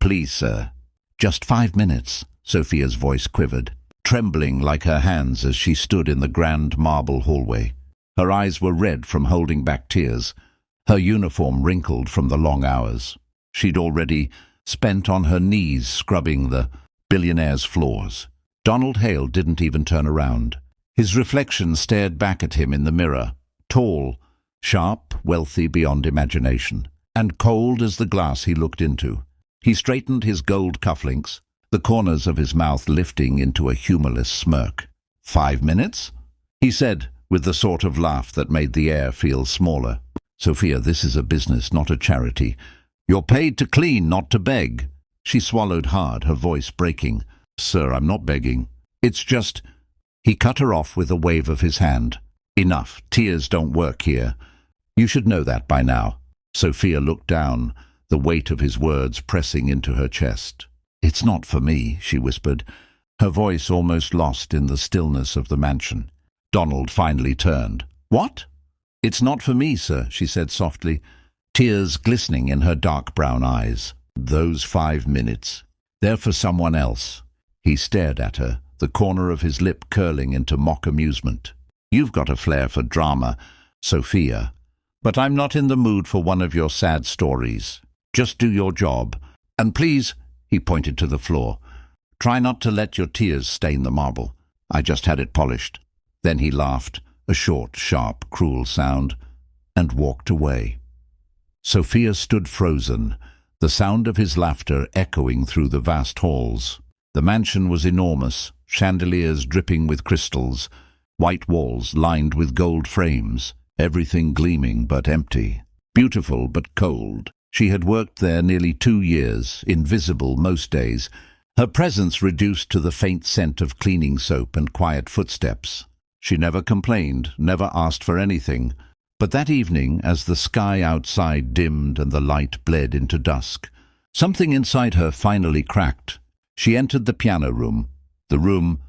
Please, sir. Just 5 minutes, Sophia's voice quivered, trembling like her hands as she stood in the grand marble hallway. Her eyes were red from holding back tears, her uniform wrinkled from the long hours she'd already spent on her knees scrubbing the Billionaire's floors. Donald Hale didn't even turn around. His reflection stared back at him in the mirror, tall, sharp, wealthy beyond imagination, and cold as the glass he looked into. He straightened his gold cufflinks, the corners of his mouth lifting into a humorless smirk. 5 minutes? He said, with the sort of laugh that made the air feel smaller. Sophia, this is a business, not a charity. You're paid to clean, not to beg. She swallowed hard, her voice breaking. Sir, I'm not begging. It's just... He cut her off with a wave of his hand. Enough. Tears don't work here. You should know that by now. Sophia looked down, the weight of his words pressing into her chest. It's not for me, she whispered, her voice almost lost in the stillness of the mansion. Donald finally turned. What? It's not for me, sir, she said softly, tears glistening in her dark brown eyes. Those 5 minutes. They're for someone else. He stared at her, the corner of his lip curling into mock amusement. You've got a flair for drama, Sophia, but I'm not in the mood for one of your sad stories. Just do your job. And please, he pointed to the floor, try not to let your tears stain the marble. I just had it polished. Then he laughed, a short, sharp, cruel sound, and walked away. Sophia stood frozen, the sound of his laughter echoing through the vast halls. The mansion was enormous, chandeliers dripping with crystals, white walls lined with gold frames, everything gleaming but empty. Beautiful but cold. She had worked there nearly 2 years, invisible most days, her presence reduced to the faint scent of cleaning soap and quiet footsteps. She never complained, never asked for anything. But that evening, as the sky outside dimmed and the light bled into dusk, something inside her finally cracked. She entered the piano room, the room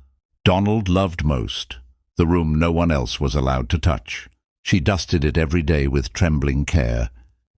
Donald loved most, the room no one else was allowed to touch. She dusted it every day with trembling care,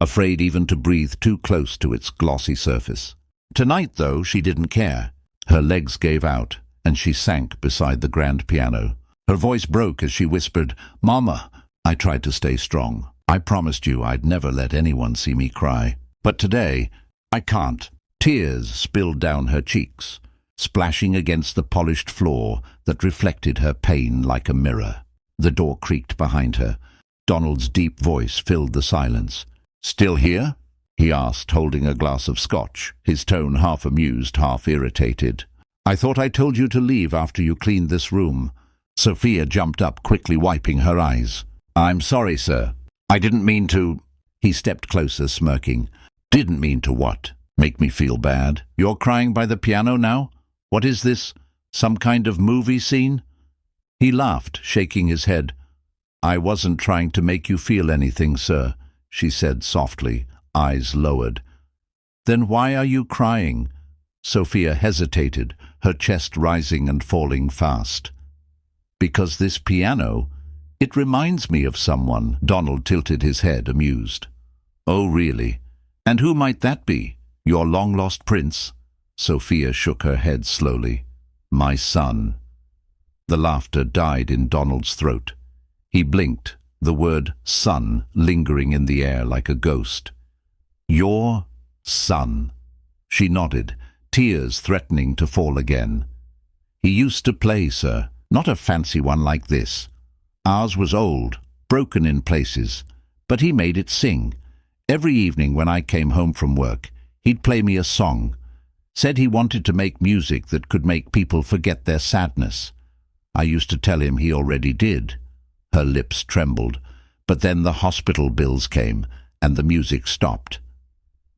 afraid even to breathe too close to its glossy surface. Tonight, though, she didn't care. Her legs gave out, and she sank beside the grand piano. Her voice broke as she whispered, "Mama." I tried to stay strong. I promised you I'd never let anyone see me cry. But today, I can't. Tears spilled down her cheeks, splashing against the polished floor that reflected her pain like a mirror. The door creaked behind her. Donald's deep voice filled the silence. "Still here?" he asked, holding a glass of scotch, his tone half amused, half irritated. "I thought I told you to leave after you cleaned this room." Sophia jumped up, quickly wiping her eyes. "I'm sorry, sir. I didn't mean to—" He stepped closer, smirking. "Didn't mean to what? Make me feel bad? You're crying by the piano now? What is this? Some kind of movie scene?" He laughed, shaking his head. "I wasn't trying to make you feel anything, sir," she said softly, eyes lowered. "Then why are you crying?" Sophia hesitated, her chest rising and falling fast. "Because this piano, it reminds me of someone." Donald tilted his head, amused. "Oh, really? And who might that be? Your long-lost prince?" Sophia shook her head slowly. "My son." The laughter died in Donald's throat. He blinked, the word son lingering in the air like a ghost. "Your son?" She nodded, tears threatening to fall again. "He used to play, sir. Not a fancy one like this. Ours was old, broken in places, but he made it sing. Every evening when I came home from work, he'd play me a song. Said he wanted to make music that could make people forget their sadness. I used to tell him he already did." Her lips trembled, but then the hospital bills came, and the music stopped.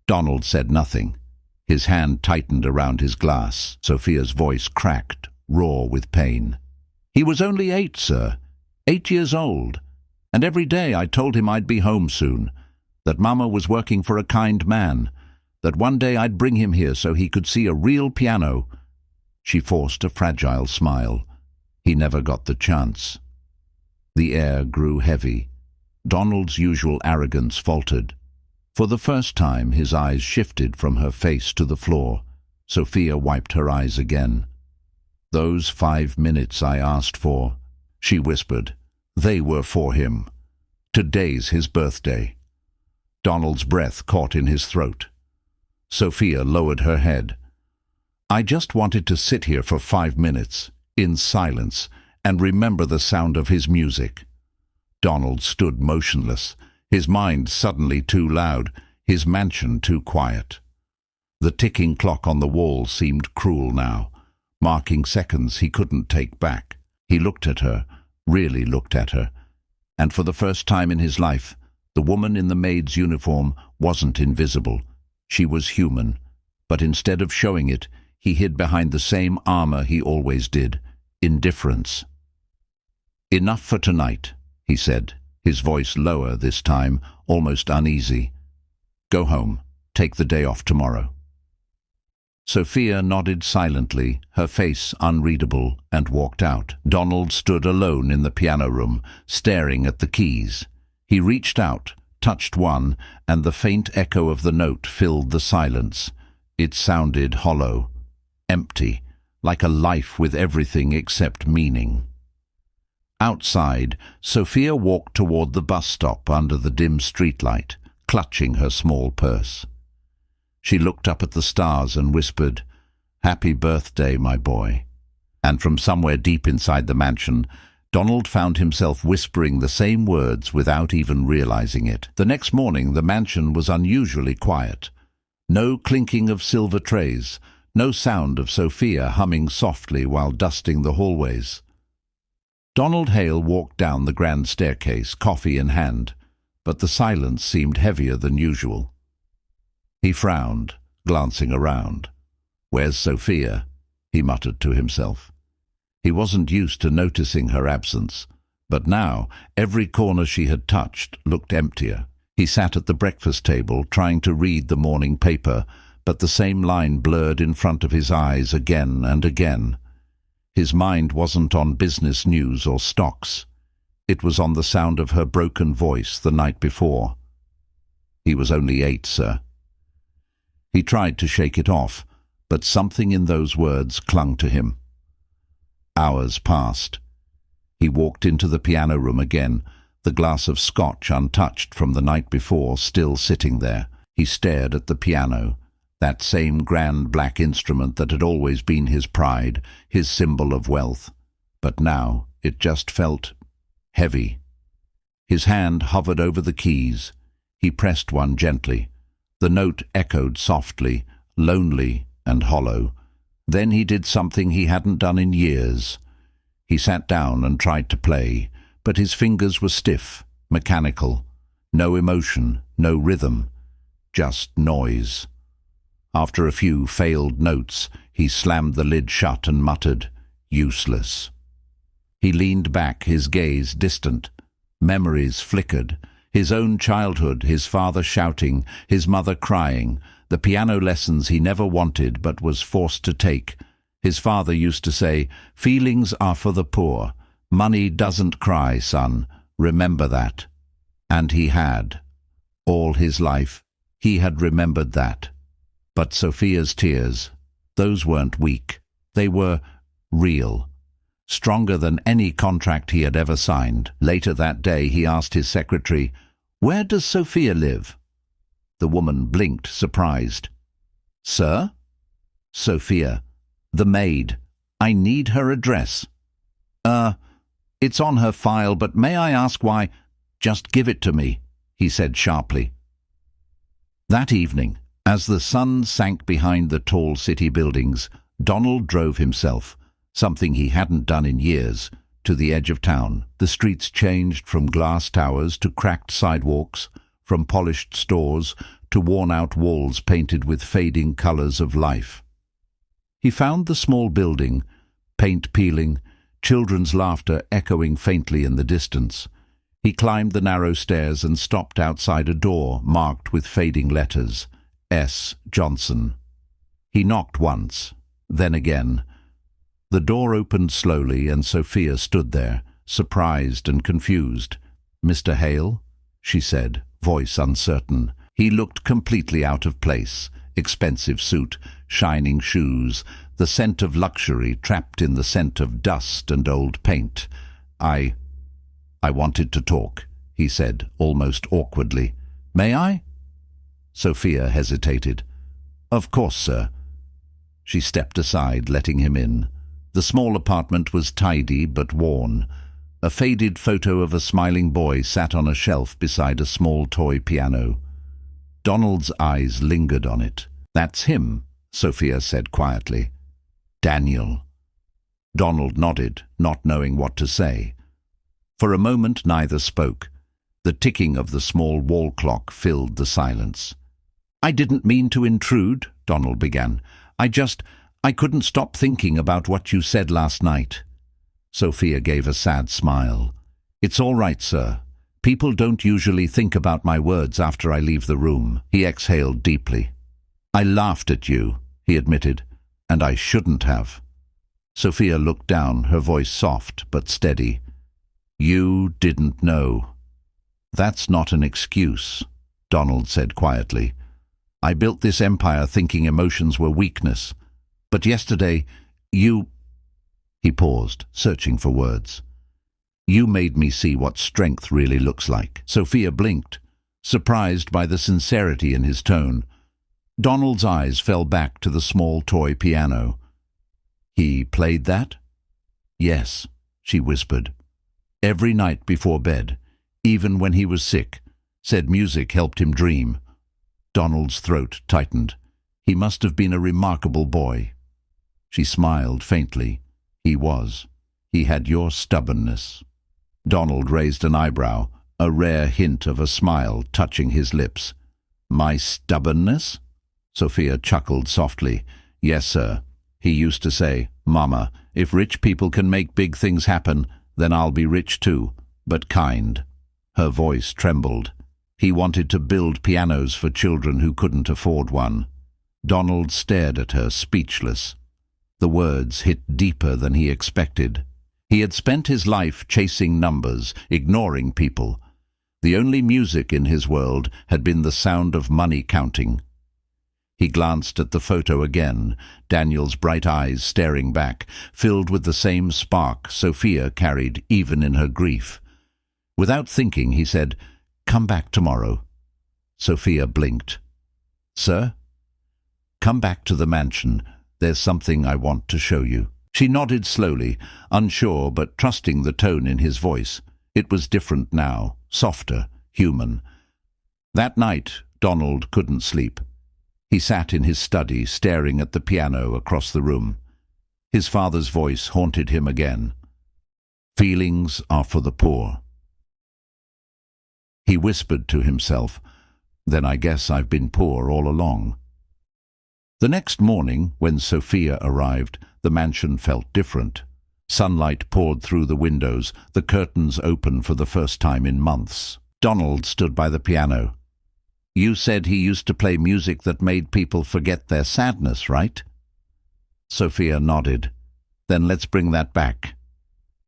Donald said nothing. His hand tightened around his glass. Sophia's voice cracked, raw with pain. "He was only 8, sir. 8 years old. And every day I told him I'd be home soon, that Mama was working for a kind man, that one day I'd bring him here so he could see a real piano." She forced a fragile smile. He never got the chance. The air grew heavy. Donald's usual arrogance faltered. For the first time his eyes shifted from her face to the floor. Sofia wiped her eyes again. "Those 5 minutes I asked for," she whispered. "They were for him. Today's his birthday." Donald's breath caught in his throat. Sofia lowered her head. "I just wanted to sit here for 5 minutes, in silence, and remember the sound of his music." Donald stood motionless, his mind suddenly too loud, his mansion too quiet. The ticking clock on the wall seemed cruel now, marking seconds he couldn't take back. He looked at her, really looked at her, and for the first time in his life, the woman in the maid's uniform wasn't invisible. She was human, but instead of showing it, he hid behind the same armor he always did, indifference. "Enough for tonight," he said, his voice lower this time, almost uneasy. "Go home. Take the day off tomorrow." Sofia nodded silently, her face unreadable, and walked out. Donald stood alone in the piano room, staring at the keys. He reached out, touched one, and the faint echo of the note filled the silence. It sounded hollow, empty, like a life with everything except meaning. Outside, Sofia walked toward the bus stop under the dim streetlight, clutching her small purse. She looked up at the stars and whispered, "Happy birthday, my boy." And from somewhere deep inside the mansion, Donald found himself whispering the same words without even realizing it. The next morning the mansion was unusually quiet. No clinking of silver trays, no sound of Sofia humming softly while dusting the hallways. Donald Hale walked down the grand staircase, coffee in hand, but the silence seemed heavier than usual. He frowned, glancing around. "Where's Sofia?" he muttered to himself. He wasn't used to noticing her absence, but now every corner she had touched looked emptier. He sat at the breakfast table, trying to read the morning paper, but the same line blurred in front of his eyes again and again. His mind wasn't on business news or stocks. It was on the sound of her broken voice the night before. "He was only 8, sir." He tried to shake it off, but something in those words clung to him. Hours passed. He walked into the piano room again, the glass of scotch untouched from the night before still sitting there. He stared at the piano, that same grand black instrument that had always been his pride, his symbol of wealth. But now it just felt heavy. His hand hovered over the keys. He pressed one gently. The note echoed softly, lonely and hollow. Then he did something he hadn't done in years. He sat down and tried to play, but his fingers were stiff, mechanical. No emotion, no rhythm, just noise. After a few failed notes, he slammed the lid shut and muttered, "Useless." He leaned back, his gaze distant. Memories flickered. His own childhood, his father shouting, his mother crying, the piano lessons he never wanted but was forced to take. His father used to say, "Feelings are for the poor. Money doesn't cry, son. Remember that." And he had. All his life, he had remembered that. But Sofia's tears, those weren't weak. They were real. Stronger than any contract he had ever signed. Later that day he asked his secretary, "Where does Sofia live?" The woman blinked, surprised. "Sir?" "Sofia. The maid. I need her address." It's on her file, but may I ask why?" "Just give it to me," he said sharply. That evening, as the sun sank behind the tall city buildings, Donald drove himself, something he hadn't done in years, to the edge of town. The streets changed from glass towers to cracked sidewalks, from polished stores to worn-out walls painted with fading colors of life. He found the small building, paint peeling, children's laughter echoing faintly in the distance. He climbed the narrow stairs and stopped outside a door marked with fading letters, S. Johnson. He knocked once, then again. The door opened slowly and Sofia stood there, surprised and confused. "Mr. Hale?" she said, voice uncertain. He looked completely out of place. Expensive suit, shining shoes, the scent of luxury trapped in the scent of dust and old paint. I wanted to talk, he said, almost awkwardly. May I? Sofia hesitated. Of course, sir. She stepped aside, letting him in. The small apartment was tidy but worn. A faded photo of a smiling boy sat on a shelf beside a small toy piano. Donald's eyes lingered on it. That's him, Sofia said quietly. Daniel. Donald nodded, not knowing what to say. For a moment neither spoke. The ticking of the small wall clock filled the silence. I didn't mean to intrude, Donald began. I couldn't stop thinking about what you said last night. Sofia gave a sad smile. It's all right, sir. People don't usually think about my words after I leave the room. He exhaled deeply. I laughed at you, he admitted, and I shouldn't have. Sofia looked down, her voice soft but steady. You didn't know. That's not an excuse, Donald said quietly. I built this empire thinking emotions were weakness. But yesterday, you... He paused, searching for words. You made me see what strength really looks like. Sofia blinked, surprised by the sincerity in his tone. Donald's eyes fell back to the small toy piano. He played that? Yes, she whispered. Every night before bed, even when he was sick, said music helped him dream. Donald's throat tightened. He must have been a remarkable boy. She smiled faintly. He was. He had your stubbornness. Donald raised an eyebrow, a rare hint of a smile touching his lips. My stubbornness? Sofia chuckled softly. Yes, sir. He used to say, Mama, if rich people can make big things happen, then I'll be rich too, but kind. Her voice trembled. He wanted to build pianos for children who couldn't afford one. Donald stared at her, speechless. The words hit deeper than he expected. He had spent his life chasing numbers, ignoring people. The only music in his world had been the sound of money counting. He glanced at the photo again, Daniel's bright eyes staring back, filled with the same spark Sofia carried even in her grief. Without thinking, he said, Come back tomorrow. Sofia blinked. Sir? Come back to the mansion. There's something I want to show you. She nodded slowly, unsure but trusting the tone in his voice. It was different now, softer, human. That night, Donald couldn't sleep. He sat in his study, staring at the piano across the room. His father's voice haunted him again. Feelings are for the poor. He whispered to himself, Then I guess I've been poor all along. The next morning, when Sofia arrived, the mansion felt different. Sunlight poured through the windows, the curtains open for the first time in months. Donald stood by the piano. You said he used to play music that made people forget their sadness, right? Sofia nodded. Then let's bring that back.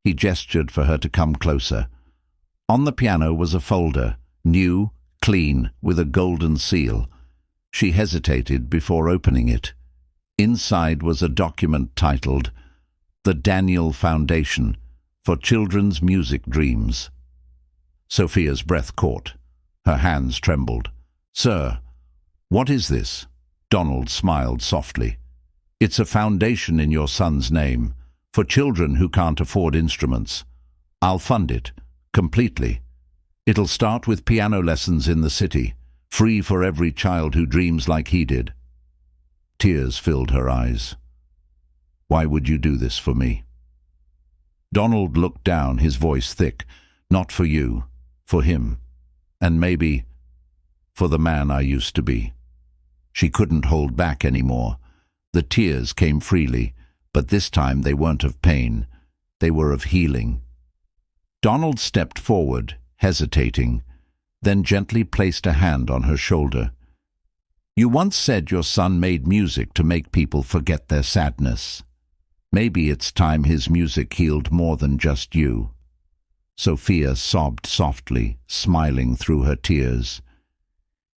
He gestured for her to come closer. On the piano was a folder, new, clean, with a golden seal. She hesitated before opening it. Inside was a document titled, The Daniel Foundation for Children's Music Dreams. Sofia's breath caught. Her hands trembled. Sir, what is this? Donald smiled softly. It's a foundation in your son's name, for children who can't afford instruments. I'll fund it, completely. It'll start with piano lessons in the city, free for every child who dreams like he did. Tears filled her eyes. Why would you do this for me? Donald looked down, his voice thick. Not for you, for him. And maybe for the man I used to be. She couldn't hold back anymore. The tears came freely, but this time they weren't of pain. They were of healing. Donald stepped forward, hesitating, then gently placed a hand on her shoulder. You once said your son made music to make people forget their sadness. Maybe it's time his music healed more than just you. Sofia sobbed softly, smiling through her tears.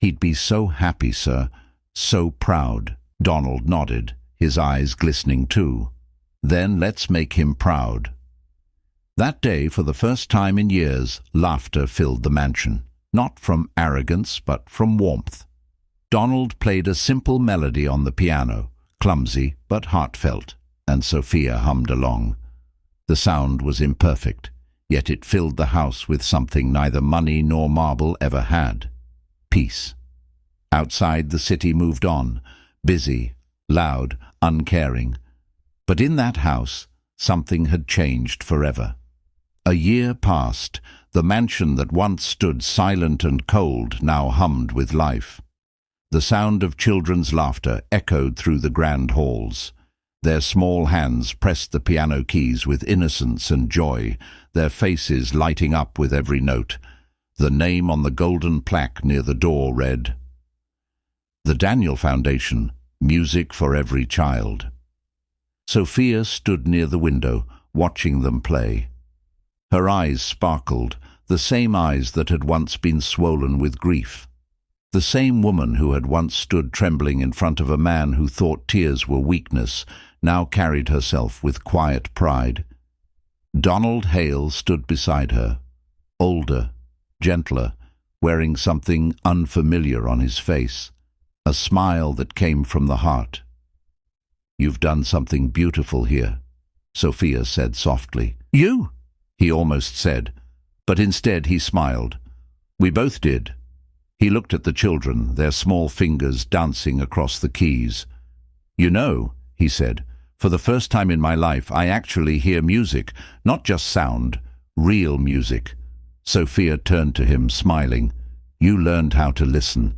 He'd be so happy, sir, so proud. Donald nodded, his eyes glistening too. Then let's make him proud. That day, for the first time in years, laughter filled the mansion. Not from arrogance, but from warmth. Donald played a simple melody on the piano, clumsy but heartfelt, and Sofia hummed along. The sound was imperfect, yet it filled the house with something neither money nor marble ever had: peace. Outside, the city moved on, busy, loud, uncaring. But in that house, something had changed forever. A year passed. The mansion that once stood silent and cold now hummed with life. The sound of children's laughter echoed through the grand halls. Their small hands pressed the piano keys with innocence and joy, their faces lighting up with every note. The name on the golden plaque near the door read, "The Daniel Foundation, music for every child." Sofia stood near the window, watching them play. Her eyes sparkled, the same eyes that had once been swollen with grief. The same woman who had once stood trembling in front of a man who thought tears were weakness, now carried herself with quiet pride. Donald Hale stood beside her, older, gentler, wearing something unfamiliar on his face, a smile that came from the heart. "You've done something beautiful here," Sofia said softly. "You?" he almost said, but instead he smiled. "We both did." He looked at the children, their small fingers dancing across the keys. "You know," he said, "for the first time in my life I actually hear music, not just sound, real music." Sofia turned to him, smiling. "You learned how to listen."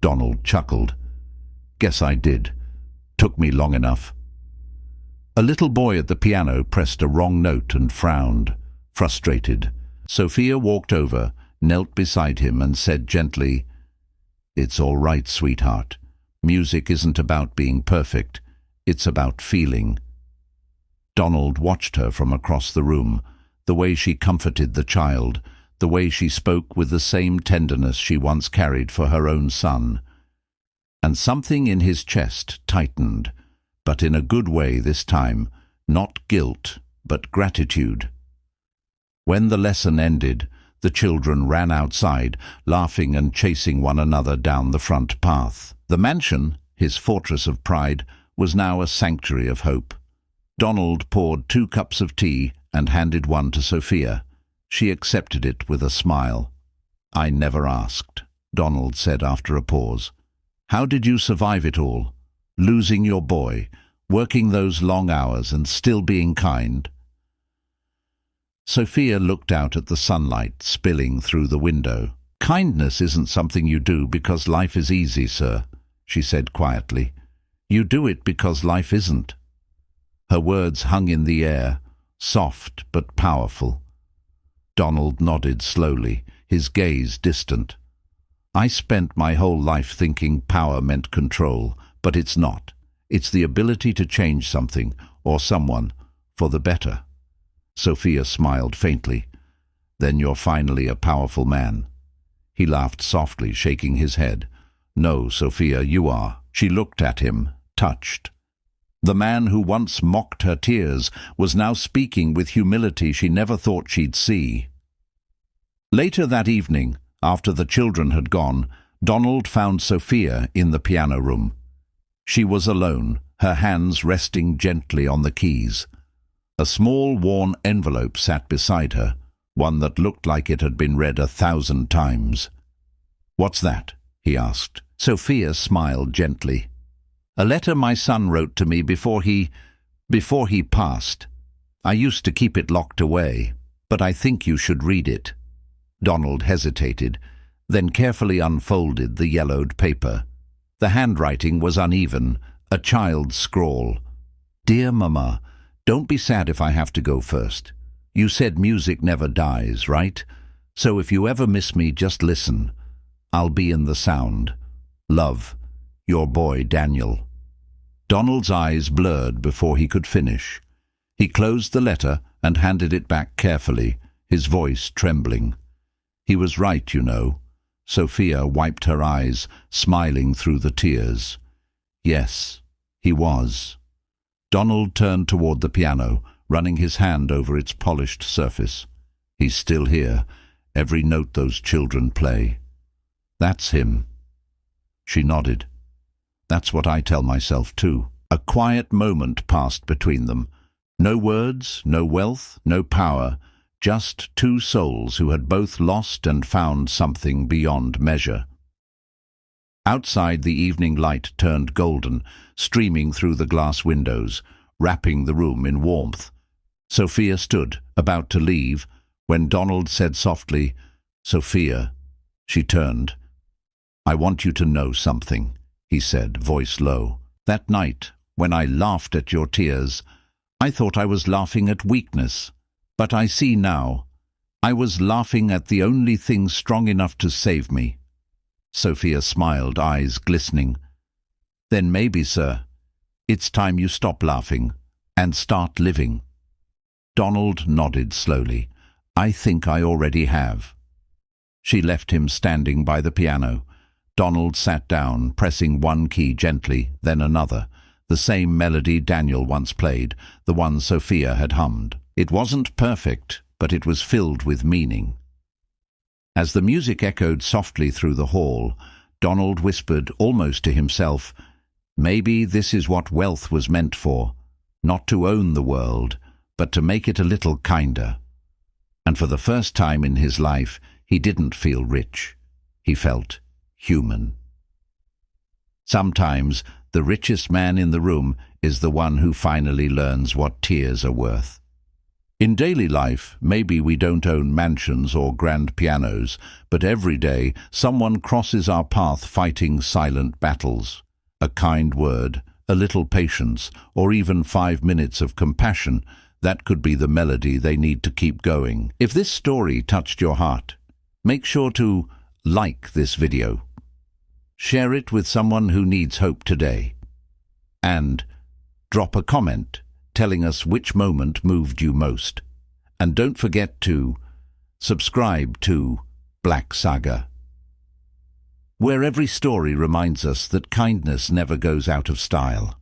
Donald chuckled. "Guess I did. Took me long enough." A little boy at the piano pressed a wrong note and frowned, frustrated. Sofia walked over, knelt beside him and said gently, "It's all right, sweetheart. Music isn't about being perfect. It's about feeling." Donald watched her from across the room, the way she comforted the child, the way she spoke with the same tenderness she once carried for her own son. And something in his chest tightened, but in a good way this time, not guilt, but gratitude. When the lesson ended, the children ran outside, laughing and chasing one another down the front path. The mansion, his fortress of pride, was now a sanctuary of hope. Donald poured 2 cups of tea and handed one to Sofia. She accepted it with a smile. "I never asked," Donald said after a pause. "How did you survive it all? Losing your boy, working those long hours and still being kind?" Sofia looked out at the sunlight spilling through the window. "Kindness isn't something you do because life is easy, sir," she said quietly. "You do it because life isn't." Her words hung in the air, soft but powerful. Donald nodded slowly, his gaze distant. "I spent my whole life thinking power meant control, but it's not. It's the ability to change something, or someone, for the better." Sofia smiled faintly. "Then you're finally a powerful man." He laughed softly, shaking his head. "No, Sofia, you are." She looked at him, touched. The man who once mocked her tears was now speaking with humility she never thought she'd see. Later that evening, after the children had gone, Donald found Sofia in the piano room. She was alone, her hands resting gently on the keys. A small worn envelope sat beside her, one that looked like it had been read 1,000 times. "What's that?" he asked. Sofia smiled gently. "A letter my son wrote to me before he passed. I used to keep it locked away, but I think you should read it." Donald hesitated, then carefully unfolded the yellowed paper. The handwriting was uneven, a child's scrawl. "Dear Mama, don't be sad if I have to go first. You said music never dies, right? So if you ever miss me, just listen. I'll be in the sound. Love, your boy Daniel." Donald's eyes blurred before he could finish. He closed the letter and handed it back carefully, his voice trembling. He was right, you know. Sofia wiped her eyes, smiling through the tears. Yes, he was. Donald turned toward the piano, running his hand over its polished surface. He's still here, every note those children play. That's him. She nodded. That's what I tell myself too. A quiet moment passed between them. No words, no wealth, no power, just two souls who had both lost and found something beyond measure. Outside, the evening light turned golden, streaming through the glass windows, wrapping the room in warmth. Sofia stood, about to leave, when Donald said softly, "Sofia." She turned. "I want you to know something," he said, voice low. "That night, when I laughed at your tears, I thought I was laughing at weakness. But I see now. I was laughing at the only thing strong enough to save me." Sofia smiled, eyes glistening. "Then maybe, sir, it's time you stop laughing and start living." Donald nodded slowly. "I think I already have." She left him standing by the piano. Donald sat down, pressing one key gently, then another, the same melody Daniel once played, the one Sofia had hummed. It wasn't perfect, but it was filled with meaning. As the music echoed softly through the hall, Donald whispered, almost to himself, "Maybe this is what wealth was meant for, not to own the world, but to make it a little kinder." And for the first time in his life, he didn't feel rich. He felt human. Sometimes the richest man in the room is the one who finally learns what tears are worth. In daily life, maybe we don't own mansions or grand pianos, but every day someone crosses our path fighting silent battles. A kind word, a little patience, or even 5 minutes of compassion, that could be the melody they need to keep going. If this story touched your heart, make sure to like this video. Share it with someone who needs hope today. And drop a comment telling us which moment moved you most. And don't forget to subscribe to Black Saga, where every story reminds us that kindness never goes out of style.